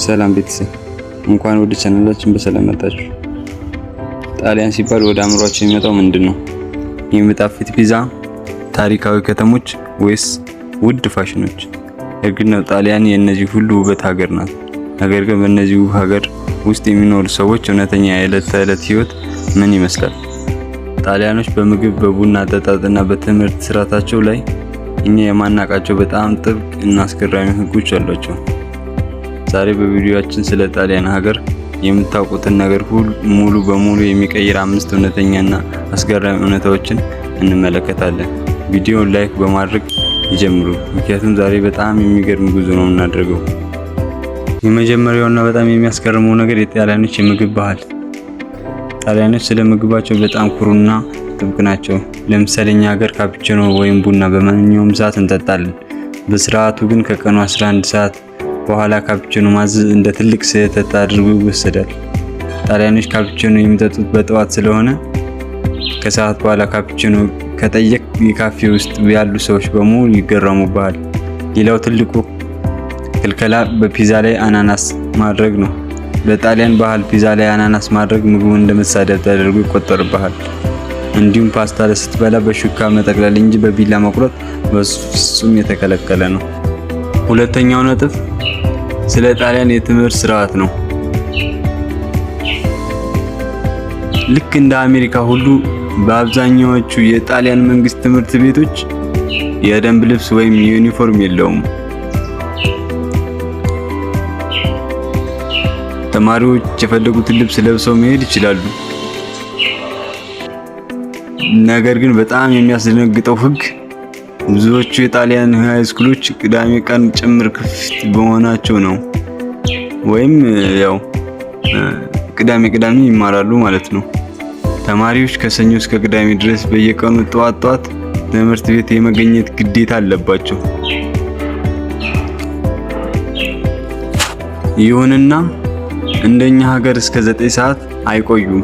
ሰላም ቤተሰብ፣ እንኳን ወደ ቻናላችን በሰላም መጣችሁ። ጣሊያን ሲባል ወደ አእምሯችን የሚመጣው ምንድነው? የሚጣፍጥ ፒዛ፣ ታሪካዊ ከተሞች ወይስ ውድ ፋሽኖች? እርግጥ ነው ጣሊያን የእነዚህ ሁሉ ውበት ሀገር ናት። ነገር ግን በእነዚህ ውብ ሀገር ውስጥ የሚኖሩ ሰዎች እውነተኛ የዕለት ተዕለት ህይወት ምን ይመስላል? ጣሊያኖች በምግብ፣ በቡና አጠጣጥና በትምህርት ስርዓታቸው ላይ እኛ የማናውቃቸው በጣም ጥብቅ እና አስገራሚ ህጎች አሏቸው። ዛሬ በቪዲዮአችን ስለ ጣሊያን ሀገር የምታውቁትን ነገር ሙሉ በሙሉ የሚቀይር 5 እውነተኛና አስገራሚ እውነታዎችን እንመለከታለን። ቪዲዮውን ላይክ በማድረግ ይጀምሩ፣ ምክንያቱም ዛሬ በጣም የሚገርም ጉዞ ነው የምናደርገው። የመጀመሪያውና በጣም የሚያስገርመው ነገር የጣሊያኖች የምግብ ባህል። ጣሊያኖች ስለ ምግባቸው በጣም ኩሩና ጥብቅ ናቸው። ለምሳሌ እኛ ሀገር ካፒቺኖ ወይም ቡና በማንኛውም ሰዓት እንጠጣለን። በስርዓቱ ግን ከቀኑ 11 ሰዓት በኋላ ካፒቺኖ ማዘዝ እንደ ትልቅ ስህተት አድርጎ ይወሰዳል። ጣሊያኖች ካፒቺኖ የሚጠጡት በጠዋት ስለሆነ ከሰዓት በኋላ ካፒቺኖ ከጠየቅ የካፌ ውስጥ ያሉ ሰዎች በሙሉ ይገረሙብሃል። ሌላው ትልቁ ክልከላ በፒዛ ላይ አናናስ ማድረግ ነው። በጣሊያን ባህል ፒዛ ላይ አናናስ ማድረግ ምግቡን እንደመሳደብ ተደርጎ ይቆጠርብሃል። እንዲሁም ፓስታ ላይ ስትበላ በሹካ መጠቅለል እንጂ በቢላ መቁረጥ በፍጹም የተከለከለ ነው። ሁለተኛው ነጥብ ስለ ጣሊያን የትምህርት ስርዓት ነው። ልክ እንደ አሜሪካ ሁሉ በአብዛኛዎቹ የጣሊያን መንግስት ትምህርት ቤቶች የደንብ ልብስ ወይም ዩኒፎርም የለውም። ተማሪዎች የፈለጉትን ልብስ ለብሰው መሄድ ይችላሉ። ነገር ግን በጣም የሚያስደነግጠው ህግ ብዙዎቹ የጣሊያን ሃይ ስኩሎች ቅዳሜ ቀን ጭምር ክፍት በመሆናቸው ነው። ወይም ያው ቅዳሜ ይማራሉ ማለት ነው። ተማሪዎች ከሰኞ እስከ ቅዳሜ ድረስ በየቀኑ ጠዋት ትምህርት ቤት የመገኘት ግዴታ አለባቸው። ይሁንና እንደኛ ሀገር እስከ 9 ሰዓት አይቆዩም።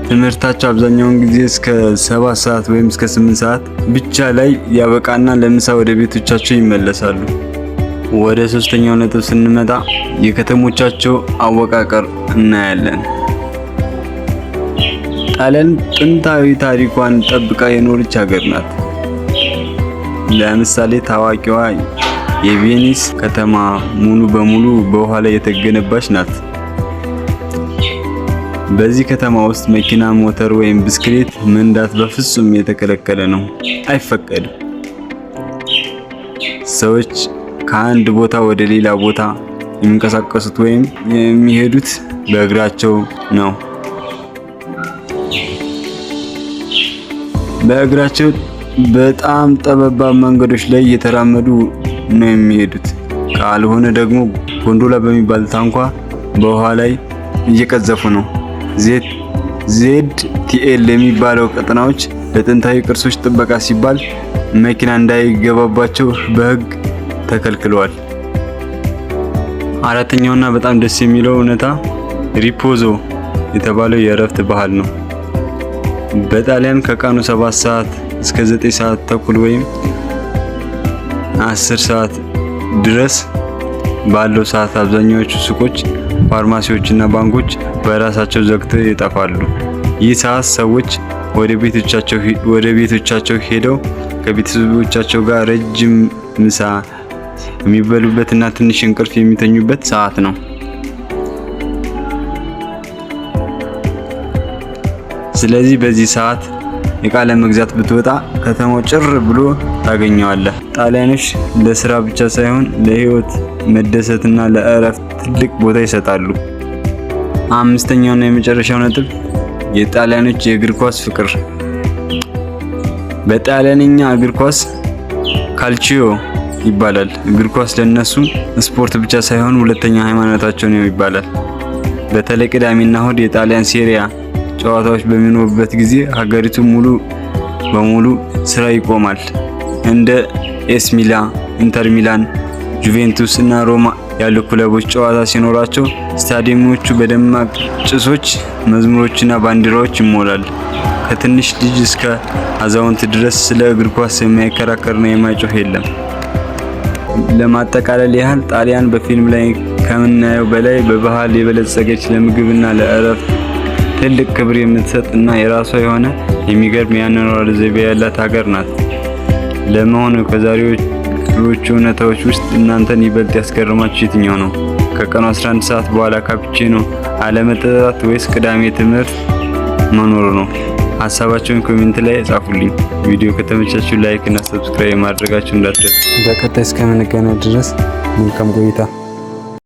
ትምህርታቸው አብዛኛውን ጊዜ እስከ 7 ሰዓት ወይም እስከ 8 ሰዓት ብቻ ላይ ያበቃና ለምሳ ወደ ቤቶቻቸው ይመለሳሉ። ወደ ሶስተኛው ነጥብ ስንመጣ የከተሞቻቸው አወቃቀር እናያለን። ጣሊያን ጥንታዊ ታሪኳን ጠብቃ የኖረች ሀገር ናት። ለምሳሌ ታዋቂዋ የቬኒስ ከተማ ሙሉ በሙሉ በውሃ ላይ የተገነባች ናት። በዚህ ከተማ ውስጥ መኪና፣ ሞተር ወይም ብስክሌት መንዳት በፍጹም የተከለከለ ነው፣ አይፈቀድም። ሰዎች ከአንድ ቦታ ወደ ሌላ ቦታ የሚንቀሳቀሱት ወይም የሚሄዱት በእግራቸው ነው። በእግራቸው በጣም ጠባብ መንገዶች ላይ እየተራመዱ ነው የሚሄዱት። ካልሆነ ደግሞ ጎንዶላ በሚባል ታንኳ በውሃ ላይ እየቀዘፉ ነው። ZTL የሚባለው ቀጠናዎች ለጥንታዊ ቅርሶች ጥበቃ ሲባል መኪና እንዳይገባባቸው በሕግ ተከልክለዋል። አራተኛውና በጣም ደስ የሚለው እውነታ ሪፖዞ የተባለው የእረፍት ባህል ነው። በጣሊያን ከቀኑ 7 ሰዓት እስከ 9 ሰዓት ተኩል ወይም 10 ሰዓት ድረስ ባለው ሰዓት አብዛኛዎቹ ሱቆች፣ ፋርማሲዎችና ባንኮች በራሳቸው ዘግተው ይጠፋሉ። ይህ ሰዓት ሰዎች ወደ ቤቶቻቸው ሄደው ከቤተሰቦቻቸው ጋር ረጅም ምሳ የሚበሉበትና ትንሽ እንቅልፍ የሚተኙበት ሰዓት ነው። ስለዚህ በዚህ ሰዓት እቃ ለመግዛት ብትወጣ ከተማው ጭር ብሎ ታገኘዋለህ። ጣሊያኖች ለስራ ብቻ ሳይሆን ለህይወት መደሰትና ለእረፍት ትልቅ ቦታ ይሰጣሉ። አምስተኛውና የመጨረሻው ነጥብ የጣሊያኖች የእግር ኳስ ፍቅር። በጣሊያንኛ እግር ኳስ ካልቺዮ ይባላል። እግር ኳስ ለነሱ ስፖርት ብቻ ሳይሆን ሁለተኛ ሃይማኖታቸው ነው ይባላል። በተለይ ቅዳሜና እሁድ የጣሊያን ሴሪያ ጨዋታዎች በሚኖሩበት ጊዜ ሀገሪቱ ሙሉ በሙሉ ስራ ይቆማል። እንደ ኤስ ሚላን፣ ኢንተር ሚላን፣ ጁቬንቱስ እና ሮማ ያሉ ክለቦች ጨዋታ ሲኖራቸው ስታዲየሞቹ በደማቅ ጭሶች፣ መዝሙሮችና ባንዲራዎች ይሞላል። ከትንሽ ልጅ እስከ አዛውንት ድረስ ስለ እግር ኳስ የማይከራከርና የማይጮህ የለም። ለማጠቃለል ያህል ጣሊያን በፊልም ላይ ከምናየው በላይ በባህል የበለጸገች ለምግብና ለእረፍት ትልቅ ክብር የምትሰጥ እና የራሷ የሆነ የሚገርም የአኗኗር ዘይቤ ያላት ሀገር ናት። ለመሆኑ ከዛሬዎቹ እውነታዎች ውስጥ እናንተን ይበልጥ ያስገረማችሁ የትኛው ነው? ከቀኑ 11 ሰዓት በኋላ ካፒቺኖ አለመጠጣት ወይስ ቅዳሜ ትምህርት መኖሩ ነው? ሀሳባችሁን ኮሜንት ላይ ጻፉልኝ። ቪዲዮ ከተመቻችሁ ላይክ እና ሰብስክራይብ ማድረጋችሁን እንዳትረሱ። በቀጣይ እስከምንገናኝ ድረስ መልካም ቆይታ።